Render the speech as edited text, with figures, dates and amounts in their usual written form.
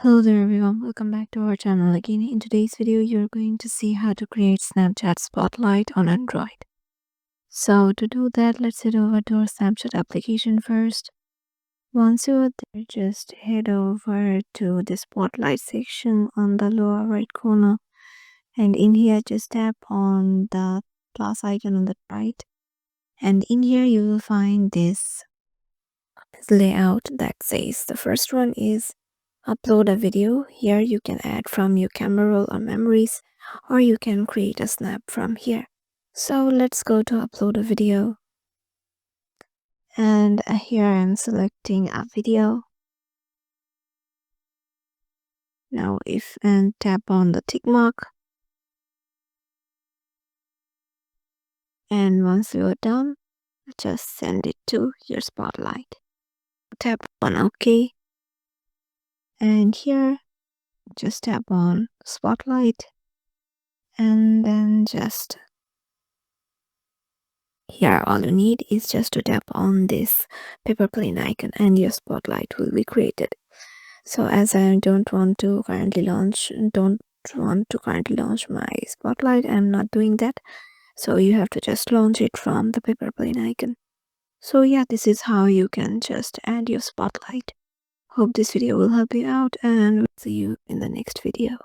Hello there everyone, welcome back to our channel again. In today's video, you're going to see how to create Snapchat Spotlight on Android. So to do that, let's head over to our Snapchat application first. Once you're there, just head over to the Spotlight section on the lower right corner. And in here, just tap on the plus icon on the right. And in here, you will find this layout that says the first one is upload a video. Here you can add from your camera roll or memories, or you can create a snap from here. So let's go to upload a video. And here I'm selecting a video. Now and tap on the tick mark. And once you're done, just send it to your Spotlight. Tap on OK. And here, just tap on Spotlight. And then just here, all you need is just to tap on this paper plane icon and your Spotlight will be created. So as I don't want to currently launch my Spotlight, I'm not doing that. So you have to just launch it from the paper plane icon. So yeah, this is how you can just add your Spotlight. Hope this video will help you out, and we'll see you in the next video.